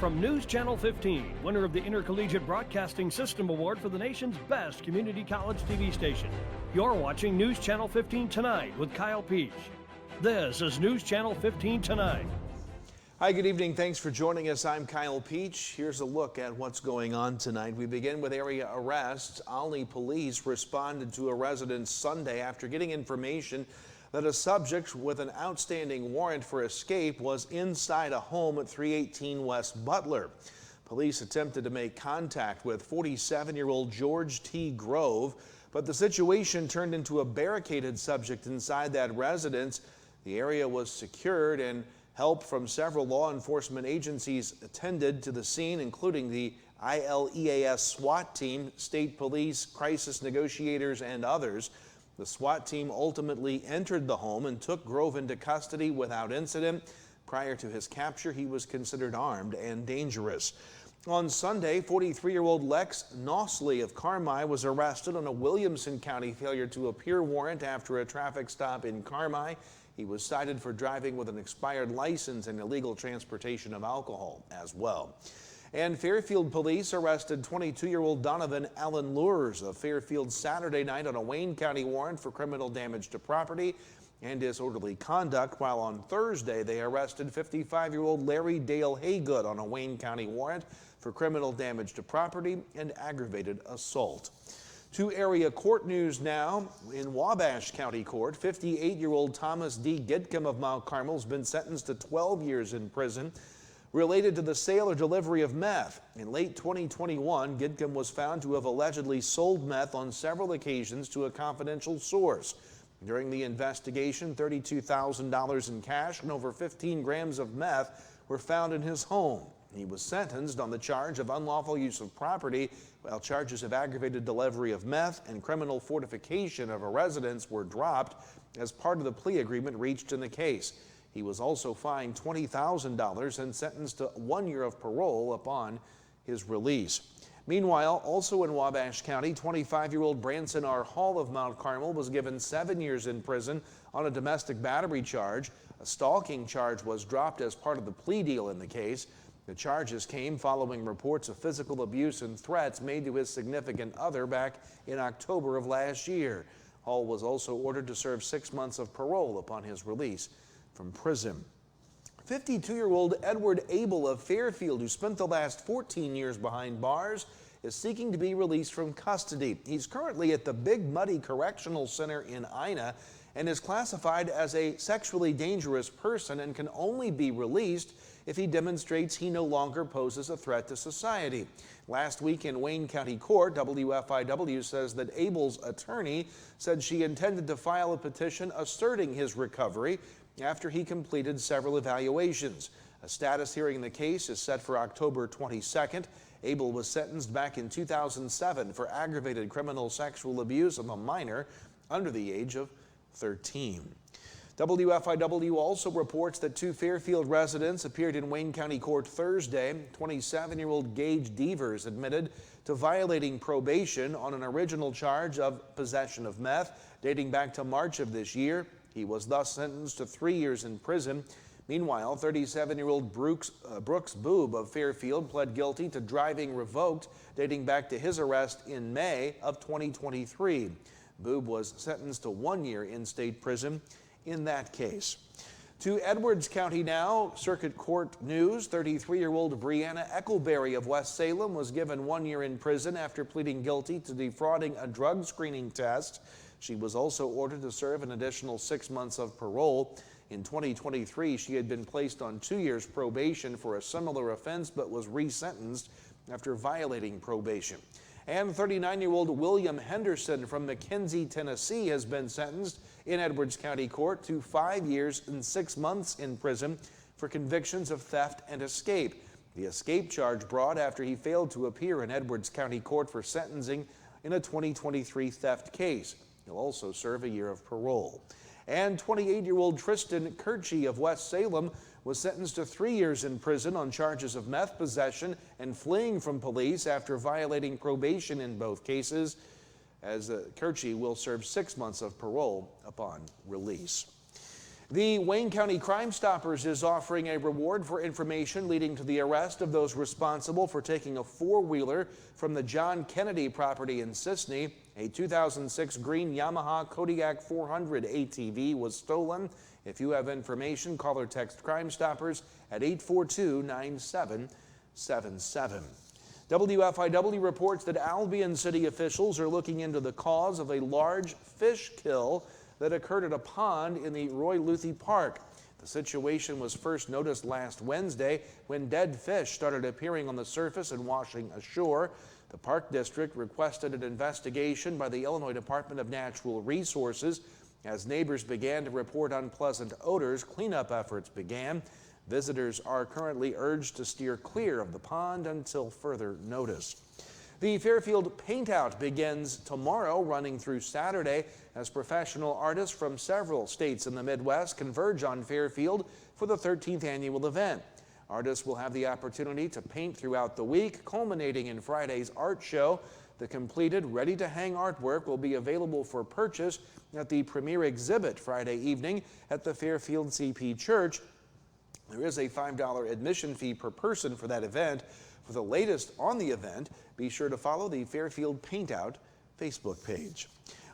from News Channel 15, winner of the Intercollegiate Broadcasting System Award for the nation's best community college TV station. You're watching News Channel 15 Tonight with Kyle Peach. This is News Channel 15 Tonight. Hi, good evening. Thanks for joining us. I'm Kyle Peach. Here's a look at what's going on tonight. We begin with area arrests. Olney police responded to a resident Sunday after getting information that a subject with an outstanding warrant for escape was inside a home at 318 West Butler. Police attempted to make contact with 47-year-old George T. Grove, but the situation turned into a barricaded subject inside that residence. The area was secured and help from several law enforcement agencies attended to the scene, including the ILEAS SWAT team, state police, crisis negotiators, and others. The SWAT team ultimately entered the home and took Grove into custody without incident. Prior to his capture, he was considered armed and dangerous. On Sunday, 43-year-old Lex Nosley of Carmi was arrested on a Williamson County failure to appear warrant after a traffic stop in Carmi. He was cited for driving with an expired license and illegal transportation of alcohol as well. And Fairfield police arrested 22-year-old Donovan Allen Lures of Fairfield Saturday night on a Wayne County warrant for criminal damage to property and disorderly conduct, while on Thursday they arrested 55-year-old Larry Dale Haygood on a Wayne County warrant for criminal damage to property and aggravated assault. To area court news now. In Wabash County Court, 58-year-old Thomas D. Gidcombe of Mount Carmel has been sentenced to 12 years in prison related to the sale or delivery of meth. In late 2021, Gidcombe was found to have allegedly sold meth on several occasions to a confidential source. During the investigation, $32,000 in cash and over 15 grams of meth were found in his home. He was sentenced on the charge of unlawful use of property, while charges of aggravated delivery of meth and criminal fortification of a residence were dropped as part of the plea agreement reached in the case. He was also fined $20,000 and sentenced to 1 year of parole upon his release. Meanwhile, also in Wabash County, 25-year-old Branson R. Hall of Mount Carmel was given 7 years in prison on a domestic battery charge. A stalking charge was dropped as part of the plea deal in the case. The charges came following reports of physical abuse and threats made to his significant other back in October of last year. Hall was also ordered to serve 6 months of parole upon his release from prison. 52-year-old Edward Abel of Fairfield, who spent the last 14 years behind bars, is seeking to be released from custody. He's currently at the Big Muddy Correctional Center in Ina and is classified as a sexually dangerous person and can only be released if he demonstrates he no longer poses a threat to society. Last week in Wayne County Court, WFIW says that Abel's attorney said she intended to file a petition asserting his recovery after he completed several evaluations. A status hearing in the case is set for October 22nd. Abel was sentenced back in 2007 for aggravated criminal sexual abuse of a minor under the age of 13. WFIW also reports that 2 Fairfield residents appeared in Wayne County Court Thursday. 27-year-old Gage Devers admitted to violating probation on an original charge of possession of meth dating back to March of this year. He was thus sentenced to 3 years in prison. Meanwhile, 37-year-old Brooks Boob of Fairfield pled guilty to driving revoked dating back to his arrest in May of 2023. Boob was sentenced to 1 year in state prison in that case. To Edwards County now, Circuit Court news. 33-year-old Brianna Eckleberry of West Salem was given 1 year in prison after pleading guilty to defrauding a drug screening test. She was also ordered to serve an additional 6 months of parole. In 2023, she had been placed on 2 years probation for a similar offense but was resentenced after violating probation. And 39-year-old William Henderson from McKenzie, Tennessee has been sentenced in Edwards County Court to 5 years and 6 months in prison for convictions of theft and escape. The escape charge brought after he failed to appear in Edwards County Court for sentencing in a 2023 theft case. He'll also serve a year of parole. And 28-year-old Tristan Kirchie of West Salem was sentenced to 3 years in prison on charges of meth possession and fleeing from police after violating probation in both cases, as Kirchie will serve 6 months of parole upon release. The Wayne County Crime Stoppers is offering a reward for information leading to the arrest of those responsible for taking a four-wheeler from the John Kennedy property in Sisney. A 2006 green Yamaha Kodiak 400 ATV was stolen. If you have information, call or text Crime Stoppers at 842-9777. WFIW reports that Albion city officials are looking into the cause of a large fish kill that occurred at a pond in the Roy Luthi Park. The situation was first noticed last Wednesday when dead fish started appearing on the surface and washing ashore. The Park District requested an investigation by the Illinois Department of Natural Resources. As neighbors began to report unpleasant odors, cleanup efforts began. Visitors are currently urged to steer clear of the pond until further notice. The Fairfield Paint Out begins tomorrow, running through Saturday, as professional artists from several states in the Midwest converge on Fairfield for the 13th annual event. Artists will have the opportunity to paint throughout the week, culminating in Friday's art show. The completed, ready-to-hang artwork will be available for purchase at the premier exhibit Friday evening at the Fairfield CP Church. There is a $5 admission fee per person for that event. For the latest on the event, be sure to follow the Fairfield Paint Out Facebook page.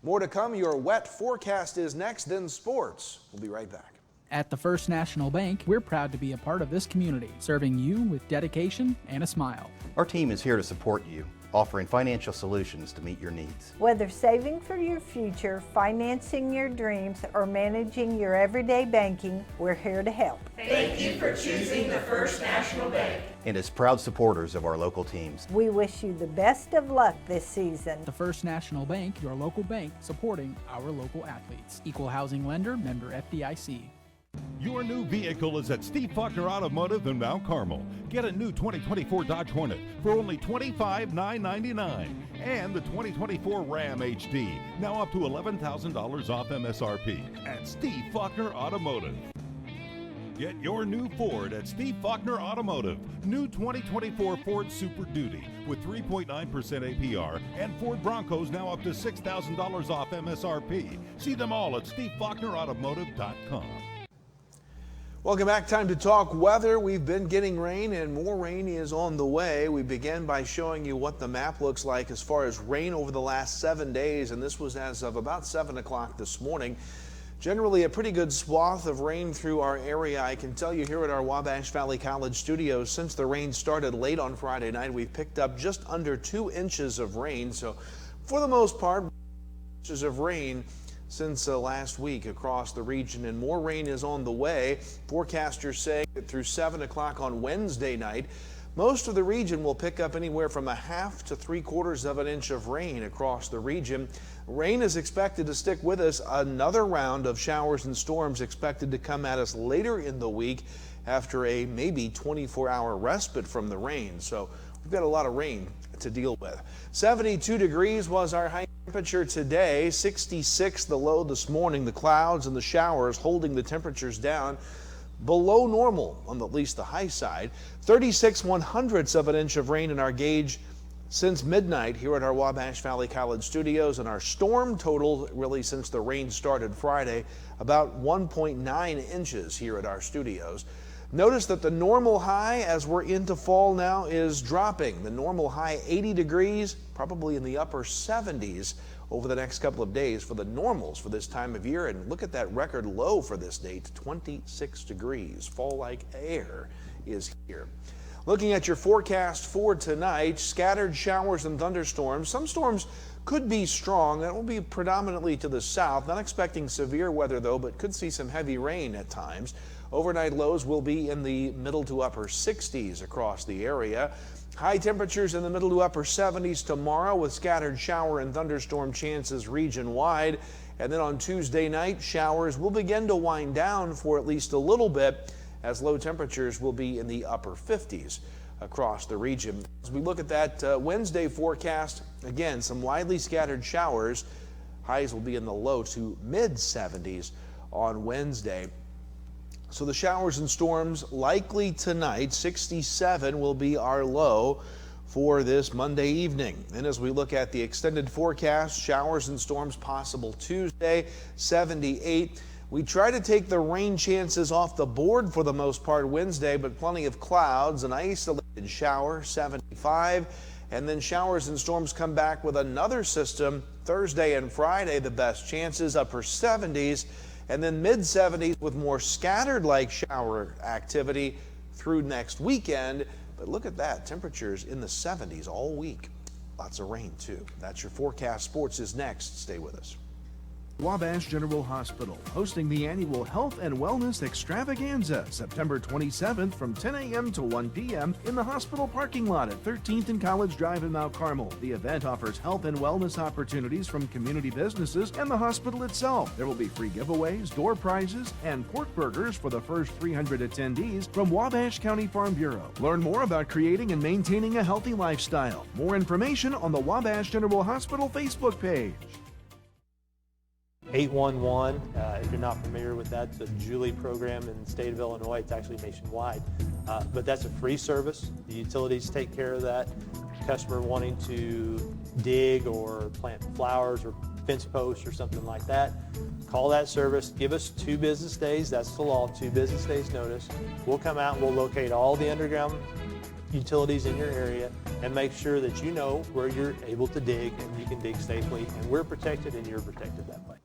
More to come. Your wet forecast is next, then sports. We'll be right back. At the First National Bank, we're proud to be a part of this community, serving you with dedication and a smile. Our team is here to support you, offering financial solutions to meet your needs. Whether saving for your future, financing your dreams, or managing your everyday banking, we're here to help. Thank you for choosing the First National Bank. And as proud supporters of our local teams, We wish you the best of luck this season. The First National Bank, your local bank, supporting our local athletes. Equal housing lender, member FDIC. Your new vehicle is at Steve Faulkner Automotive in Mount Carmel. Get a new 2024 Dodge Hornet for only $25,999 and the 2024 Ram HD, now up to $11,000 off MSRP at Steve Faulkner Automotive. Get your new Ford at Steve Faulkner Automotive. New 2024 Ford Super Duty with 3.9% APR and Ford Broncos now up to $6,000 off MSRP. See them all at SteveFaulknerAutomotive.com. Welcome back. Time to talk weather. We've been getting rain and more rain is on the way. We began by showing you what the map looks like as far as rain over the last 7 days, and this was as of about 7 o'clock this morning. Generally a pretty good swath of rain through our area. I can tell you here at our Wabash Valley College studios, since the rain started late on Friday night, we've picked up just under 2 inches of rain. So for the most part, inches of rain since last week across the region, and more rain is on the way. Forecasters say that through 7 o'clock on Wednesday night, most of the region will pick up anywhere from 1/2 to 3/4 of an inch of rain across the region. Rain is expected to stick with us. Another round of showers and storms expected to come at us later in the week after a maybe 24-hour respite from the rain. So we've got a lot of rain to deal with. 72 degrees was our high temperature today, 66 the low this morning. The clouds and the showers holding the temperatures down below normal on at least the high side. 36/100ths of an inch of rain in our gauge since midnight here at our Wabash Valley College studios, and our storm total really since the rain started Friday about 1.9 inches here at our studios. Notice that the normal high as we're into fall now is dropping. The normal high 80 degrees, probably in the upper 70s over the next couple of days for the normals for this time of year. And look at that record low for this date, 26 degrees. Fall-like air is here. Looking at your forecast for tonight, scattered showers and thunderstorms. Some storms could be strong. That will be predominantly to the south. Not expecting severe weather though, but could see some heavy rain at times. Overnight lows will be in the middle to upper 60s across the area. High temperatures in the middle to upper 70s tomorrow with scattered shower and thunderstorm chances region-wide. And then on Tuesday night, showers will begin to wind down for at least a little bit as low temperatures will be in the upper 50s across the region. As we look at that Wednesday forecast, again, some widely scattered showers. Highs will be in the low to mid 70s on Wednesday. So the showers and storms likely tonight. 67 will be our low for this Monday evening. And as we look at the extended forecast, showers and storms possible Tuesday, 78. We try to take the rain chances off the board for the most part Wednesday, but plenty of clouds, an isolated shower, 75, and then showers and storms come back with another system Thursday and Friday. The best chances, upper 70s, and then mid 70s with more scattered like shower activity through next weekend. But look at that, temperatures in the 70s all week. Lots of rain too. That's your forecast. Sports is next. Stay with us. Wabash General Hospital hosting the annual Health and Wellness Extravaganza, September 27th from 10 a.m. to 1 p.m. in the hospital parking lot at 13th and College Drive in Mount Carmel. The event offers health and wellness opportunities from community businesses and the hospital itself. There will be free giveaways, door prizes, and pork burgers for the first 300 attendees from Wabash County Farm Bureau. Learn more about creating and maintaining a healthy lifestyle. More information on the Wabash General Hospital Facebook page. 811, if you're not familiar with that, it's a Julie program in the state of Illinois. It's actually nationwide, but that's a free service. The utilities take care of that. Customer wanting to dig or plant flowers or fence posts or something like that, call that service. Give us 2 business days. That's the law, 2 business days notice. We'll come out and we'll locate all the underground utilities in your area and make sure that you know where you're able to dig and you can dig safely, and we're protected and you're protected that way.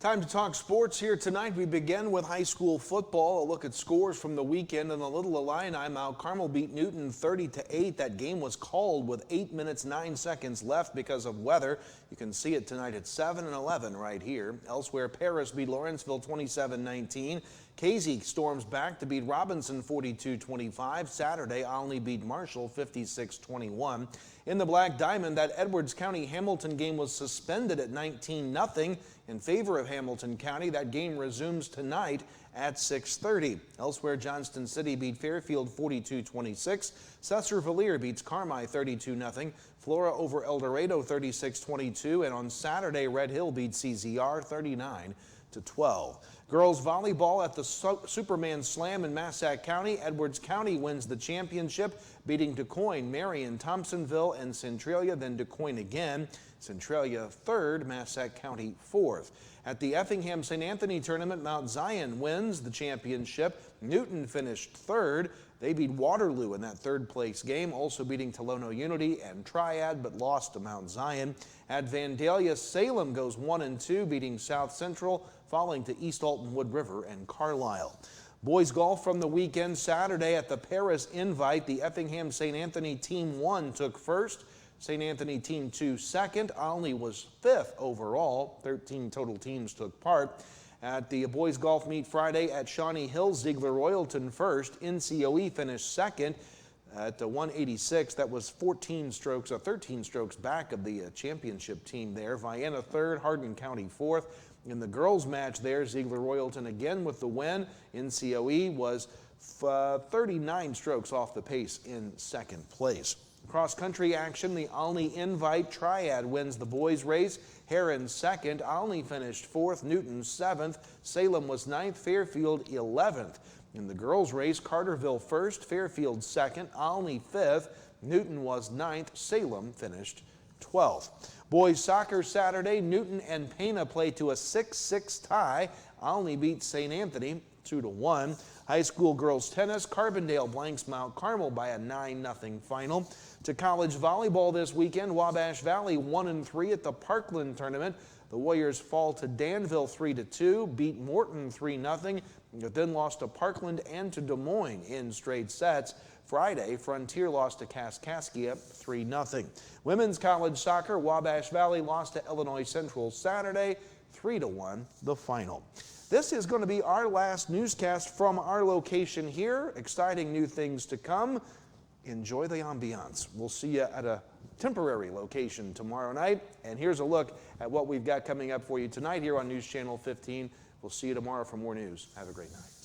Time to talk sports here tonight. We begin with high school football. A look at scores from the weekend in the Little Illini. Mount Carmel beat Newton 30-8. That game was called with 8 minutes 9 seconds left because of weather. You can see it tonight at 7 and 11 right here. Elsewhere, Paris beat Lawrenceville 27-19. Casey storms back to beat Robinson 42-25. Saturday, Olney beat Marshall 56-21. In the Black Diamond, that Edwards County-Hamilton game was suspended at 19-0 in favor of Hamilton County. That game resumes tonight at 6:30. Elsewhere, Johnston City beat Fairfield 42-26. Cesar-Valier beats Carmi 32-0. Flora over El Dorado 36-22. And on Saturday, Red Hill beats CZR 39-12. Girls volleyball at the Superman Slam in Massac County. Edwards County wins the championship, beating DuQuoin, Marion, Thompsonville, and Centralia, then DuQuoin again. Centralia 3rd, Massac County 4th. At the Effingham St. Anthony tournament, Mount Zion wins the championship. Newton finished 3rd. They beat Waterloo in that 3rd place game, also beating Tolono Unity and Triad, but lost to Mount Zion. At Vandalia, Salem goes 1-2, beating South Central, falling to East Alton, Wood River, and Carlisle. Boys golf from the weekend. Saturday at the Paris Invite, the Effingham St. Anthony Team 1 took first. St. Anthony Team 2 second. Olney was 5th overall. 13 total teams took part. At the boys golf meet Friday at Shawnee Hill, Ziegler Royalton first. NCOE finished second at the 186. That was 13 strokes back of the championship team there. Vienna 3rd, Hardin County 4th. In the girls match there, Ziegler Royalton again with the win. NCOE was 39 strokes off the pace in 2nd place. Cross-country action, the Olney Invite Triad wins the boys race. Heron 2nd, Olney finished 4th, Newton 7th, Salem was 9th, Fairfield 11th. In the girls race, Carterville 1st, Fairfield 2nd, Olney 5th, Newton was 9th, Salem finished 12th. Boys soccer Saturday, Newton and Pana play to a 6-6 tie. Olney beats St. Anthony 2-1. High school girls tennis, Carbondale blanks Mount Carmel by a 9-0 final. To college volleyball this weekend, Wabash Valley 1-3 at the Parkland tournament. The Warriors fall to Danville 3-2, beat Morton 3-0, but then lost to Parkland and to Des Moines in straight sets. Friday, Frontier lost to Kaskaskia 3-0. Women's college soccer, Wabash Valley lost to Illinois Central Saturday 3-1, the final. This is going to be our last newscast from our location here. Exciting new things to come. Enjoy the ambiance. We'll see you at a temporary location tomorrow night. And here's a look at what we've got coming up for you tonight here on News Channel 15. We'll see you tomorrow for more news. Have a great night.